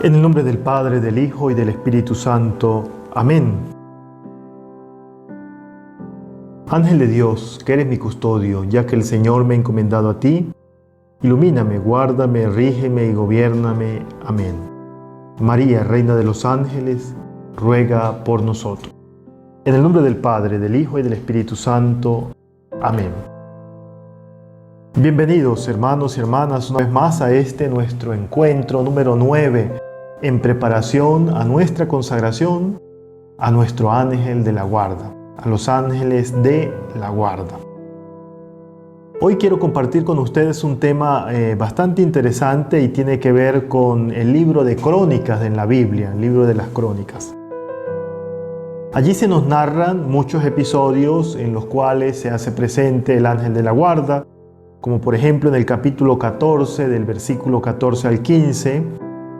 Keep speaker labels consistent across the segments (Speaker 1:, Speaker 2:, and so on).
Speaker 1: En el nombre del Padre, del Hijo y del Espíritu Santo. Amén. Ángel de Dios, que eres mi custodio, ya que el Señor me ha encomendado a ti, ilumíname, guárdame, rígeme y gobiérname. Amén. María, Reina de los Ángeles, ruega por nosotros. En el nombre del Padre, del Hijo y del Espíritu Santo. Amén. Bienvenidos, hermanos y hermanas, una vez más a nuestro encuentro número 9, en preparación a nuestra consagración a nuestro ángel de la guarda, a los ángeles de la guarda. Hoy quiero compartir con ustedes un tema bastante interesante y tiene que ver con el libro de Crónicas en la Biblia, el libro de las Crónicas. Allí se nos narran muchos episodios en los cuales se hace presente el ángel de la guarda, como por ejemplo en el capítulo 14, del versículo 14 al 15,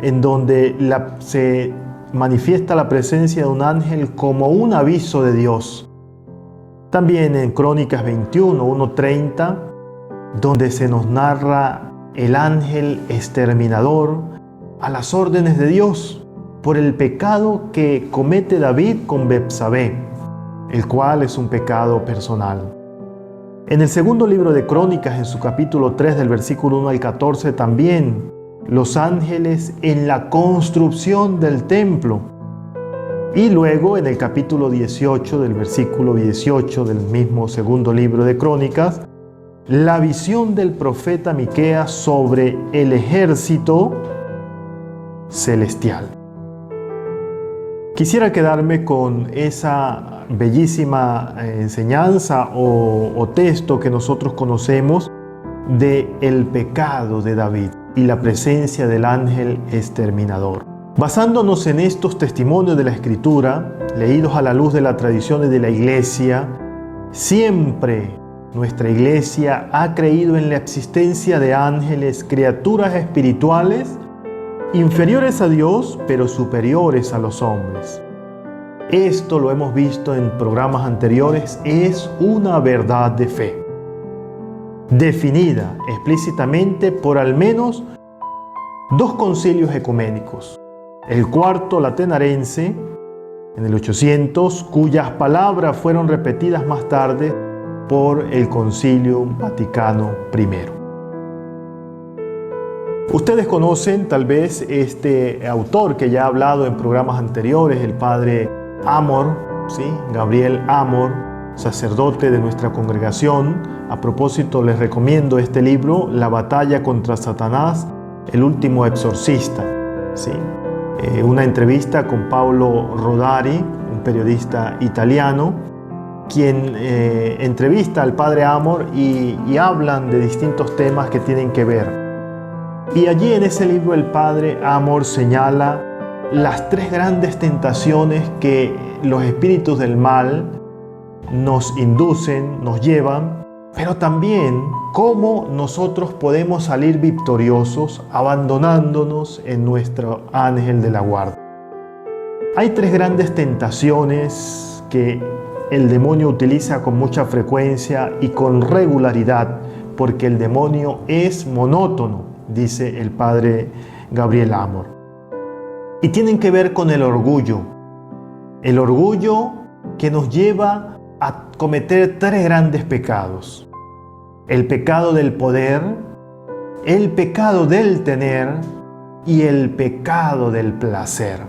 Speaker 1: en donde se manifiesta la presencia de un ángel como un aviso de Dios. También en Crónicas 21, 1:30, donde se nos narra el ángel exterminador a las órdenes de Dios por el pecado que comete David con Betsabé, el cual es un pecado personal. En el segundo libro de Crónicas, en su capítulo 3, del versículo 1 al 14, también los ángeles en la construcción del templo. Y luego en el capítulo 18, del versículo 18 del mismo segundo libro de Crónicas, la visión del profeta Miqueas sobre el ejército celestial. Quisiera quedarme con esa bellísima enseñanza o texto que nosotros conocemos de el pecado de David y la presencia del ángel exterminador. Basándonos en estos testimonios de la Escritura, leídos a la luz de la tradición de la Iglesia, siempre nuestra Iglesia ha creído en la existencia de ángeles, criaturas espirituales, inferiores a Dios, pero superiores a los hombres. Esto lo hemos visto en programas anteriores, es una verdad de fe, definida explícitamente por al menos dos concilios ecuménicos. El cuarto lateranense, en el 800, cuyas palabras fueron repetidas más tarde por el Concilio Vaticano I. Ustedes conocen tal vez este autor que ya ha hablado en programas anteriores, el padre Amor, ¿sí? Gabriel Amor, sacerdote de nuestra congregación. A propósito, les recomiendo este libro, La batalla contra Satanás, el último exorcista, ¿sí? Una entrevista con Paolo Rodari, un periodista italiano, quien entrevista al padre Amor y hablan de distintos temas que tienen que ver. Y allí en ese libro el padre Amor señala las tres grandes tentaciones que los espíritus del mal nos inducen, nos llevan, pero también cómo nosotros podemos salir victoriosos abandonándonos en nuestro ángel de la guarda. Hay tres grandes tentaciones que el demonio utiliza con mucha frecuencia y con regularidad, porque el demonio es monótono, dice el padre Gabriel Amor. Y tienen que ver con el orgullo que nos lleva a cometer tres grandes pecados: el pecado del poder, el pecado del tener y el pecado del placer.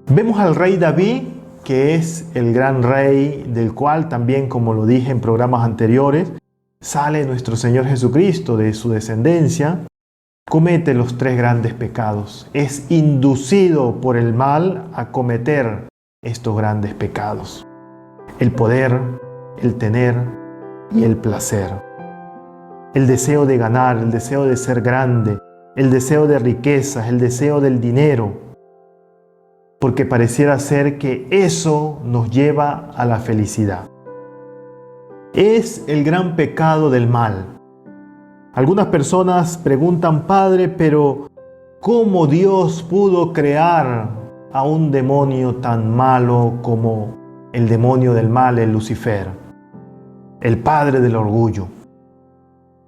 Speaker 1: Vemos al rey David, que es el gran rey del cual también, como lo dije en programas anteriores, sale nuestro Señor Jesucristo, de su descendencia. Comete los tres grandes pecados. Es inducido por el mal a cometer estos grandes pecados: el poder, el tener y el placer. El deseo de ganar, el deseo de ser grande, el deseo de riquezas, el deseo del dinero, porque pareciera ser que eso nos lleva a la felicidad. Es el gran pecado del mal. Algunas personas preguntan: Padre, pero ¿cómo Dios pudo crear a un demonio tan malo como el demonio del mal, el Lucifer, el padre del orgullo?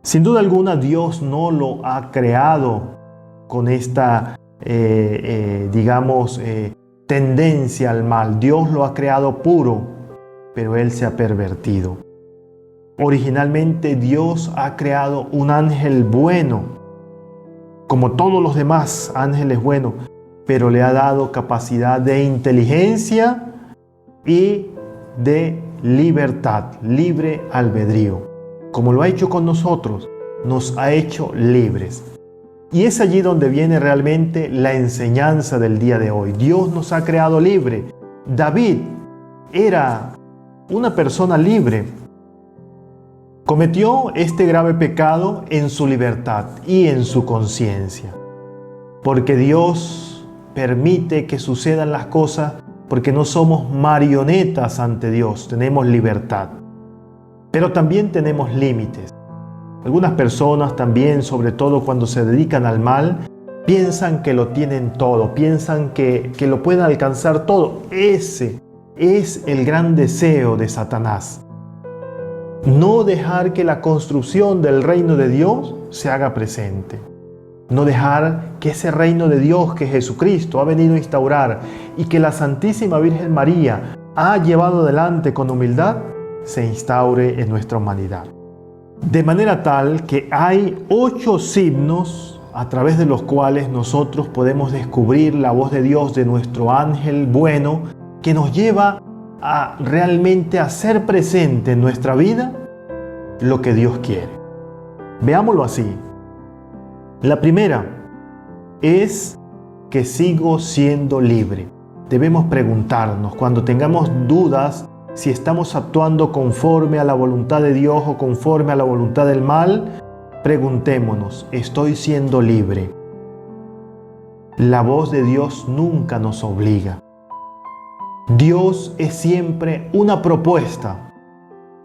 Speaker 1: Sin duda alguna, Dios no lo ha creado con esta tendencia al mal. Dios lo ha creado puro, pero él se ha pervertido. Originalmente Dios ha creado un ángel bueno, como todos los demás ángeles buenos, pero le ha dado capacidad de inteligencia y de libertad, libre albedrío. Como lo ha hecho con nosotros, nos ha hecho libres. Y es allí donde viene realmente la enseñanza del día de hoy. Dios nos ha creado libre. David era una persona libre. Cometió este grave pecado en su libertad y en su conciencia. Porque Dios permite que sucedan las cosas porque no somos marionetas ante Dios, tenemos libertad. Pero también tenemos límites. Algunas personas también, sobre todo cuando se dedican al mal, piensan que lo tienen todo, piensan que lo pueden alcanzar todo. Ese es el gran deseo de Satanás. No dejar que la construcción del reino de Dios se haga presente. No dejar que ese reino de Dios que Jesucristo ha venido a instaurar y que la Santísima Virgen María ha llevado adelante con humildad, se instaure en nuestra humanidad. De manera tal que hay 8 signos a través de los cuales nosotros podemos descubrir la voz de Dios, de nuestro ángel bueno, que nos lleva a realmente hacer presente en nuestra vida lo que Dios quiere. Veámoslo así. La primera es que sigo siendo libre. Debemos preguntarnos cuando tengamos dudas si estamos actuando conforme a la voluntad de Dios o conforme a la voluntad del mal. Preguntémonos, ¿estoy siendo libre? La voz de Dios nunca nos obliga. Dios es siempre una propuesta.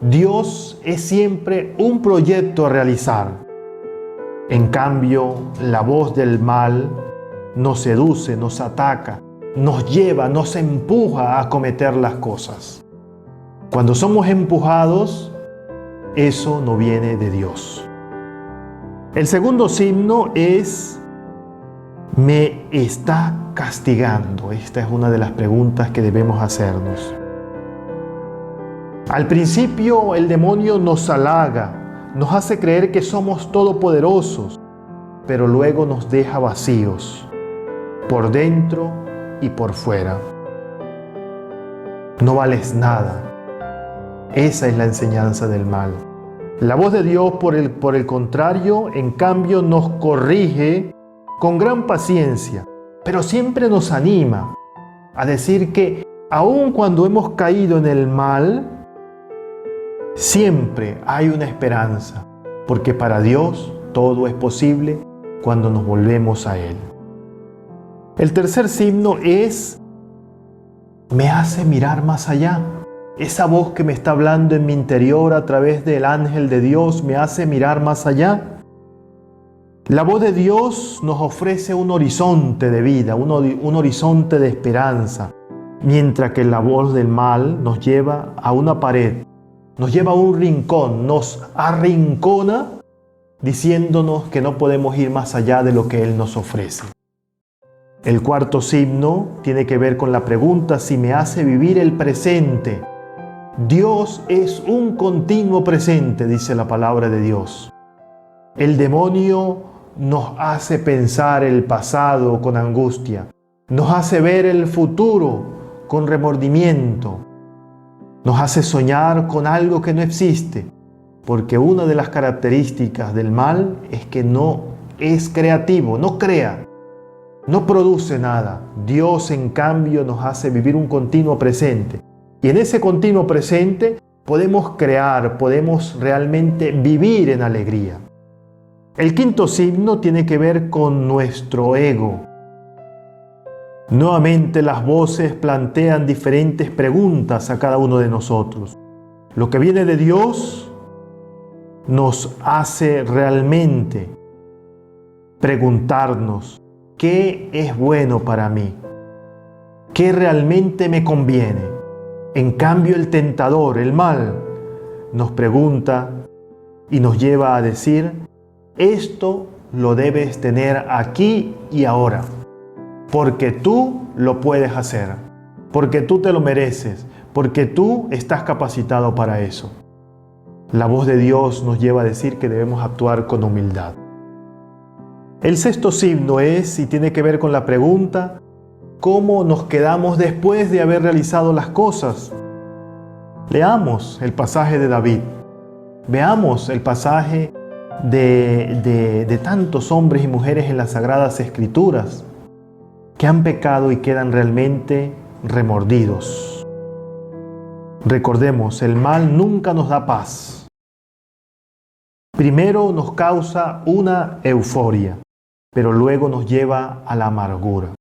Speaker 1: Dios es siempre un proyecto a realizar. En cambio, la voz del mal nos seduce, nos ataca, nos lleva, nos empuja a cometer las cosas. Cuando somos empujados, eso no viene de Dios. El segundo signo es: ¿me está castigando? Esta es una de las preguntas que debemos hacernos. Al principio el demonio nos halaga, nos hace creer que somos todopoderosos, pero luego nos deja vacíos, por dentro y por fuera. No vales nada. Esa es la enseñanza del mal. La voz de Dios, por el contrario, en cambio, nos corrige con gran paciencia, pero siempre nos anima a decir que aun cuando hemos caído en el mal, siempre hay una esperanza, porque para Dios todo es posible cuando nos volvemos a Él. El tercer signo es: me hace mirar más allá. Esa voz que me está hablando en mi interior a través del ángel de Dios me hace mirar más allá. La voz de Dios nos ofrece un horizonte de vida, un horizonte de esperanza, mientras que la voz del mal nos lleva a una pared, nos lleva a un rincón, nos arrincona diciéndonos que no podemos ir más allá de lo que Él nos ofrece. El cuarto signo tiene que ver con la pregunta si me hace vivir el presente. Dios es un continuo presente, dice la palabra de Dios. El demonio nos hace pensar el pasado con angustia, nos hace ver el futuro con remordimiento, nos hace soñar con algo que no existe, porque una de las características del mal es que no es creativo, no crea, no produce nada. Dios, en cambio, nos hace vivir un continuo presente. Y en ese continuo presente podemos crear, podemos realmente vivir en alegría. El quinto signo tiene que ver con nuestro ego. Nuevamente las voces plantean diferentes preguntas a cada uno de nosotros. Lo que viene de Dios nos hace realmente preguntarnos: ¿qué es bueno para mí? ¿Qué realmente me conviene? En cambio, el tentador, el mal, nos pregunta y nos lleva a decir: esto lo debes tener aquí y ahora. porque tú lo puedes hacer, porque tú te lo mereces, porque tú estás capacitado para eso. La voz de Dios nos lleva a decir que debemos actuar con humildad. El sexto signo es y tiene que ver con la pregunta: ¿cómo nos quedamos después de haber realizado las cosas? Leamos el pasaje de David. Veamos el pasaje de tantos hombres y mujeres en las Sagradas Escrituras que han pecado y quedan realmente remordidos. Recordemos, el mal nunca nos da paz. Primero nos causa una euforia, pero luego nos lleva a la amargura.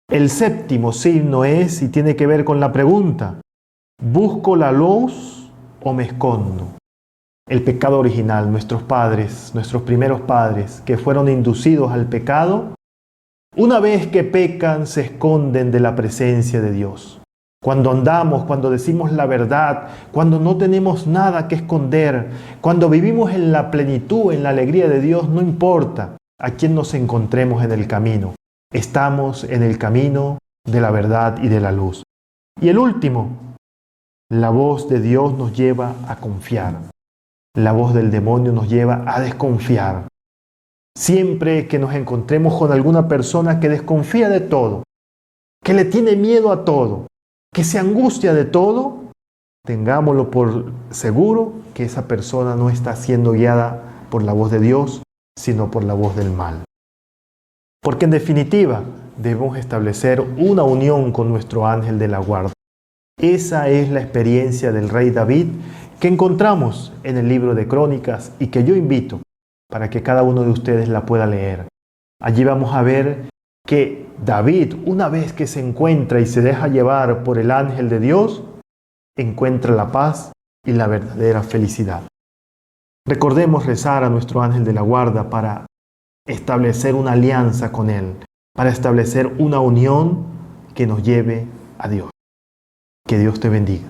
Speaker 1: El séptimo signo es y tiene que ver con la pregunta: ¿busco la luz o me escondo? El pecado original, nuestros padres, nuestros primeros padres que fueron inducidos al pecado, una vez que pecan se esconden de la presencia de Dios. Cuando andamos, cuando decimos la verdad, cuando no tenemos nada que esconder, cuando vivimos en la plenitud, en la alegría de Dios, no importa a quién nos encontremos en el camino. Estamos en el camino de la verdad y de la luz. Y el último, la voz de Dios nos lleva a confiar. La voz del demonio nos lleva a desconfiar. Siempre que nos encontremos con alguna persona que desconfía de todo, que le tiene miedo a todo, que se angustia de todo, tengámoslo por seguro que esa persona no está siendo guiada por la voz de Dios, sino por la voz del mal. Porque en definitiva debemos establecer una unión con nuestro ángel de la guarda. Esa es la experiencia del rey David que encontramos en el libro de Crónicas y que yo invito para que cada uno de ustedes la pueda leer. Allí vamos a ver que David, una vez que se encuentra y se deja llevar por el ángel de Dios, encuentra la paz y la verdadera felicidad. Recordemos rezar a nuestro ángel de la guarda para establecer una alianza con él, para establecer una unión que nos lleve a Dios. Que Dios te bendiga.